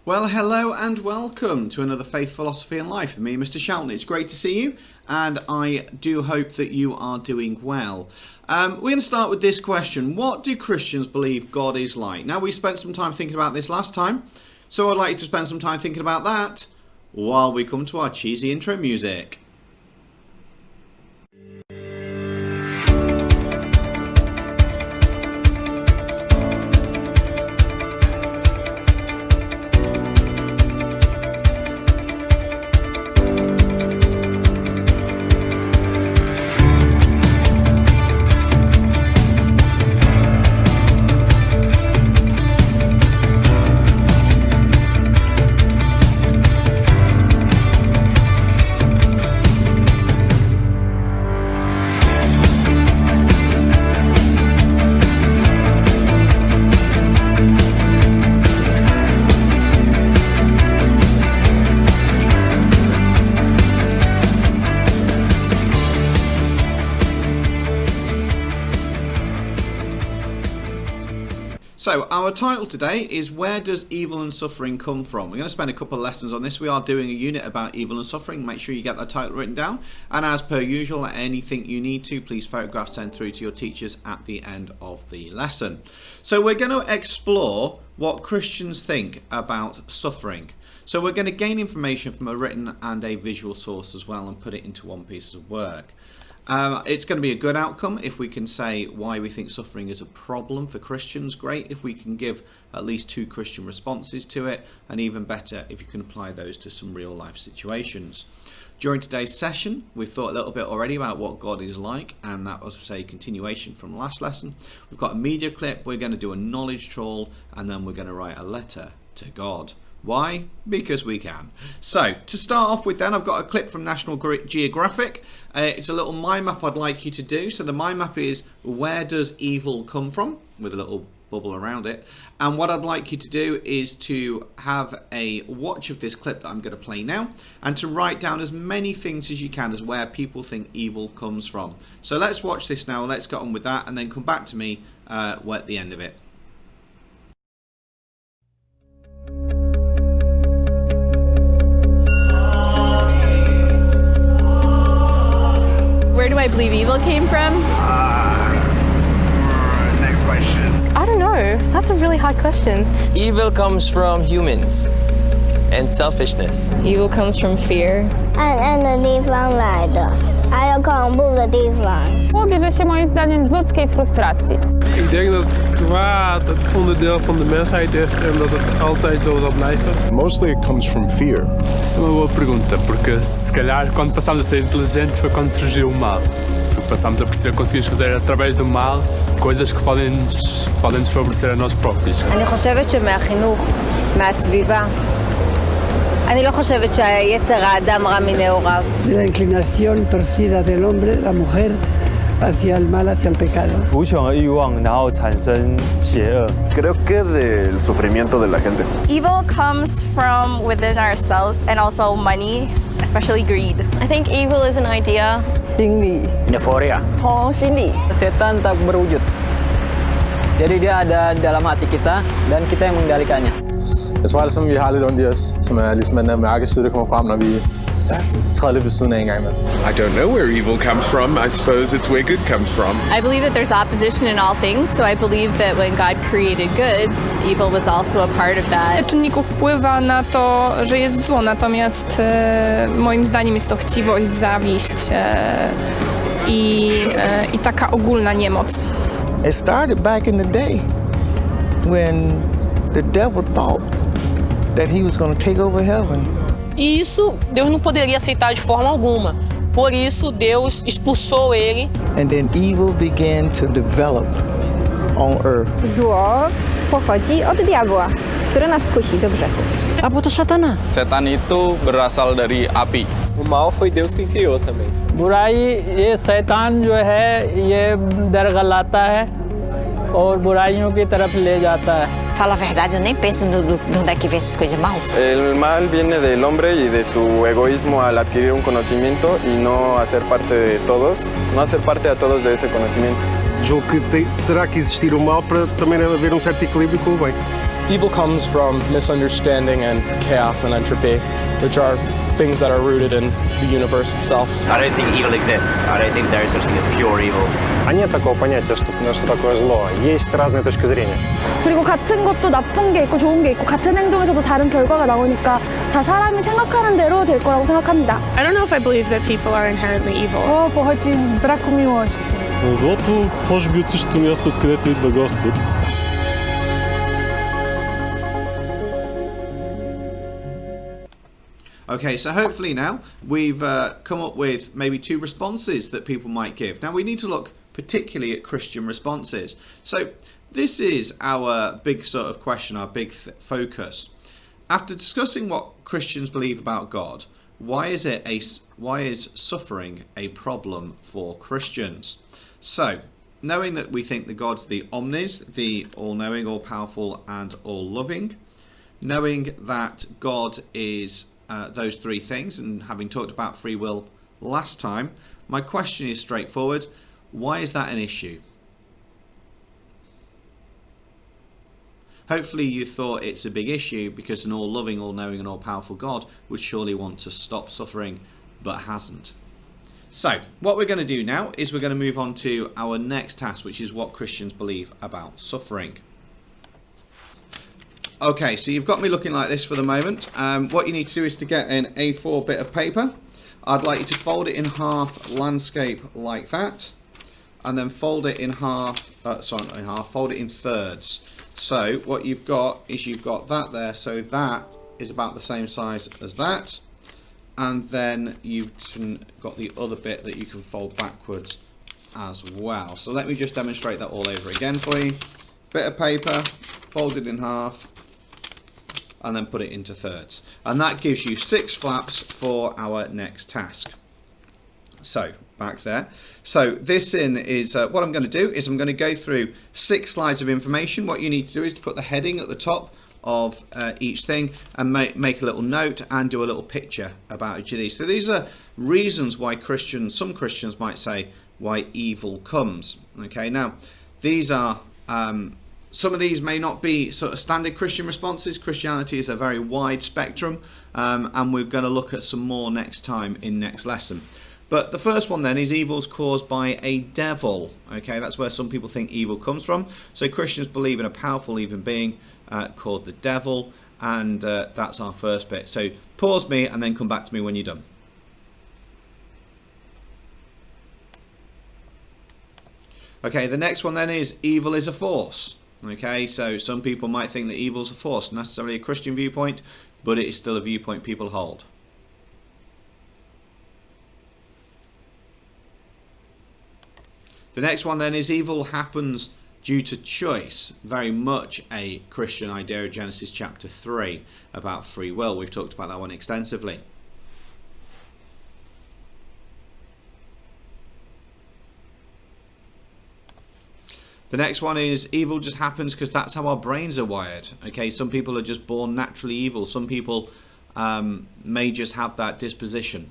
Well, hello and welcome to another Faith, Philosophy and Life with me, Mr. Shelton. It's great to see you, and I do hope that you are doing well. We're going to start with this question. What do Christians believe God is like? Now, we spent some time thinking about this last time, so I'd like you to spend some time thinking about that while we come to our cheesy intro music. So our title today is Where Does Evil and Suffering Come From? We're going to spend a couple of lessons on this. We are doing a unit about evil and suffering. Make sure you get that title written down. And as per usual, anything you need to, please photograph send through to your teachers at the end of the lesson. So we're going to explore what Christians think about suffering. So we're going to gain information from a written and a visual source as well and put it into one piece of work. It's going to be a good outcome if we can say why we think suffering is a problem for Christians. Great if we can give at least 2 Christian responses to it, and even better if you can apply those to some real life situations. During today's session, we've thought a little bit already about what God is like, and that was a continuation from last lesson. We've got a media clip, we're going to do a knowledge trawl, and then we're going to write a letter to God. Why? Because we can. So, to start off with then, I've got a clip from National Geographic. It's a little mind map I'd like you to do. So the mind map is, where does evil come from? With a little bubble around it. And what I'd like you to do is to have a watch of this clip that I'm going to play now, and to write down as many things as you can as where people think evil comes from. So let's watch this now, let's get on with that, and then come back to me at the end of it. Where do I believe evil came from? Next question. I don't know. That's a really hard question. Evil comes from humans and selfishness. Evil comes from fear. 暗暗的地方来的，还有恐怖的地方。 Bierze się moim zdaniem z ludzkiej frustracji. Ik denk dat kwaad het onderdeel van de mensheid is en dat het altijd zo zal blijven. Mostly it comes from fear. Isso é uma boa pergunta, porque se calhar quando passámos a ser inteligentes foi quando surgiu o mal. Porque passámos a perceber que conseguimos fazer através do mal coisas que podem nos favorecer a nós próprios. אני חושבת שמהחינוך, מהסביבה. אני לא חושבת שהיצר האדם רע מנעוריו. De la inclinación torcida del hombre, de la mujer, hacia el mal, hacia el pecado. 无穷的欲望，然后产生邪恶。 Creo que del sufrimiento de la gente. Evil comes from within ourselves and also money, especially greed. I think evil is an idea. 心理 Euforia. 从心理 Setan tak berwujud. Jadi dia ada dalam hati kita dan kita yang mengendalikannya. Jeg tror alle sammen, vi har lidt ondt i os, som er ligesom den der mørke side, der kommer frem, når vi træder lidt ved siden af en gang med. I don't know where evil comes from. I suppose it's where good comes from. I believe that there's opposition in all things, so I believe that when God created good, evil was also a part of that. czynników wpływa na to, że jest zło, natomiast moim zdaniem jest to chciwość, zawiść i taka ogólna niemoc. It started back in the day when the devil thought that he was going to take over heaven. E isso Deus não poderia aceitar de forma alguma. Por isso Deus expulsou ele. And then evil began to develop on earth. Zło pochodzi od diabła, który nas kusi do grzechów. Apa itu Satana? Setan itu berasal dari api. O mal foi Deus quem criou também. बुराई ये शैतान जो है ये दरगल लाता है और बुराइयों की तरफ ले जाता है. Fala a verdade, eu nem penso no onde é que vem essas coisas mal. El mal viene del hombre y de su egoísmo al adquirir un conocimiento y no hacer parte de todos, no hacer parte a todos de ese conocimiento. Julgo que terá que existir o mal para também haver certo equilíbrio com o bem. Evil comes from misunderstanding and chaos and entropy, which are things that are rooted in the universe itself. I don't think evil exists. I don't think there is such thing as pure evil. А нет такого понятия, что такое зло. Есть разные точки зрения. 그리고 같은 것도 나쁜 게 있고 좋은 게 있고 같은 행동에서도 다른 결과가 나오니까 다 사람이 생각하는 대로 될 거라고 생각합니다. I don't know if I believe that people are inherently evil. Pochodzi z braku miłości. Злото може би от същото място, откъдето идва Господ. Okay, so hopefully now we've come up with maybe 2 responses that people might give. Now we need to look particularly at Christian responses. So this is our big sort of question, our big focus. After discussing what Christians believe about God, why is suffering a problem for Christians? So, knowing that we think that God's the omnis, the all-knowing, all-powerful and all-loving, knowing that God is those 3 things, and having talked about free will last time, my question is straightforward. Why is that an issue? Hopefully you thought it's a big issue because an all-loving, all-knowing and all-powerful God would surely want to stop suffering, but hasn't. So, what we're going to do now is we're going to move on to our next task, which is what Christians believe about suffering. Okay, so you've got me looking like this for the moment. What you need to do is to get an A4 bit of paper. I'd like you to fold it in half, landscape like that, and then fold it in half, fold it in thirds. So what you've got is you've got that there, so that is about the same size as that, and then you've got the other bit that you can fold backwards as well. So let me just demonstrate that all over again for you. Bit of paper, fold it in half, and then put it into thirds, and that gives you 6 flaps for our next task. So back there, so this is what I'm going to do is I'm going to go through 6 slides of information. What you need to do is to put the heading at the top of each thing and make a little note and do a little picture about each of these. So these are reasons why some Christians might say why evil comes. Okay, now these are some of these may not be sort of standard Christian responses. Christianity is a very wide spectrum, and we're going to look at some more next time in next lesson. But the first one then is evil's caused by a devil. Okay, that's where some people think evil comes from. So Christians believe in a powerful evil being called the devil, and that's our first bit. So pause me and then come back to me when you're done. Okay, the next one then is evil is a force. Okay, so some people might think that evil's a force, not necessarily a Christian viewpoint, but it is still a viewpoint people hold. The next one then is evil happens due to choice. Very much a Christian idea of Genesis chapter 3 about free will. We've talked about that one extensively. The next one is evil just happens because that's how our brains are wired. Okay, some people are just born naturally evil. Some people may just have that disposition.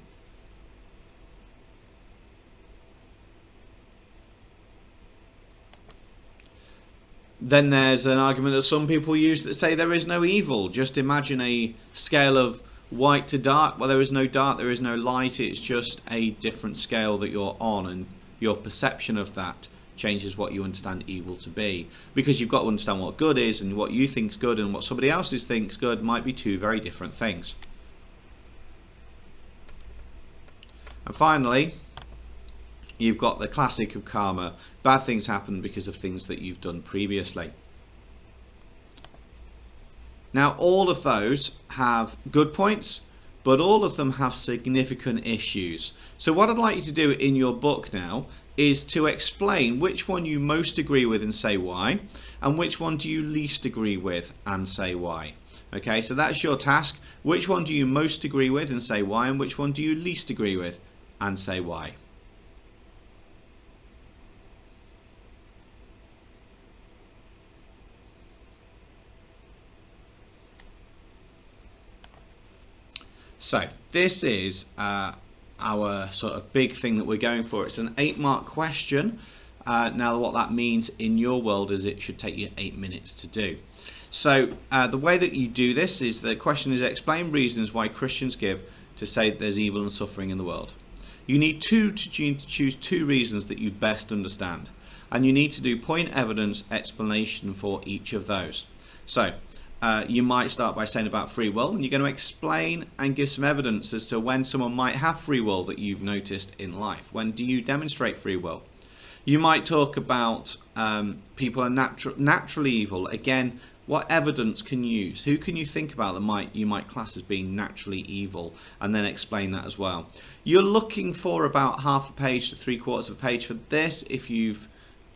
Then there's an argument that some people use that say there is no evil. Just imagine a scale of white to dark. Well, there is no dark, there is no light. It's just a different scale that you're on, and your perception of that changes what you understand evil to be, because you've got to understand what good is, and what you think's good and what somebody else thinks good might be 2 very different things. And finally, you've got the classic of karma. Bad things happen because of things that you've done previously. Now all of those have good points, but all of them have significant issues. So what I'd like you to do in your book now is to explain which one you most agree with and say why, and which one do you least agree with and say why. Okay, so that's your task. Which one do you most agree with and say why, and which one do you least agree with and say why. So this is our sort of big thing that we're going for. It's an 8-mark question. Now what that means in your world is it should take you 8 minutes to do. So the way that you do this is the question is explain reasons why Christians give to say that there's evil and suffering in the world. You need to choose 2 reasons that you best understand, and you need to do point evidence explanation for each of those. So you might start by saying about free will, and you're going to explain and give some evidence as to when someone might have free will that you've noticed in life. When do you demonstrate free will? You might talk about people are naturally evil. Again, what evidence can you use? Who can you think about that you might class as being naturally evil, and then explain that as well. You're looking for about half a page to 3/4 of a page for this. If you've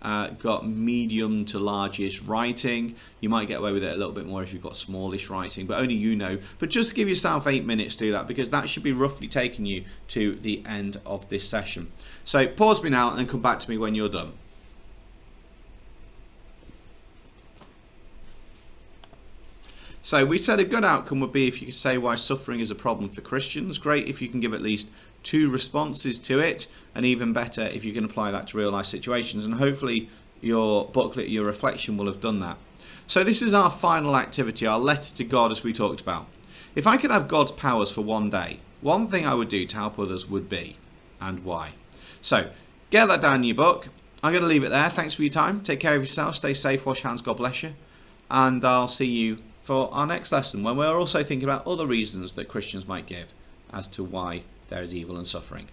got medium to largish writing, you might get away with it a little bit more if you've got smallish writing, but only you know. But just give yourself 8 minutes to do that, because that should be roughly taking you to the end of this session. So pause me now and then come back to me when you're done. So we said a good outcome would be if you could say why suffering is a problem for Christians. Great if you can give at least 2 responses to it, and even better if you can apply that to real life situations, and hopefully your booklet, your reflection will have done that. So this is our final activity, our letter to God, as we talked about. If I could have God's powers for one day, one thing I would do to help others would be, and why? So get that down in your book. I'm going to leave it there. Thanks for your time. Take care of yourself, stay safe, wash hands, God bless you, and I'll see you for our next lesson, when we're also thinking about other reasons that Christians might give as to why there is evil and suffering.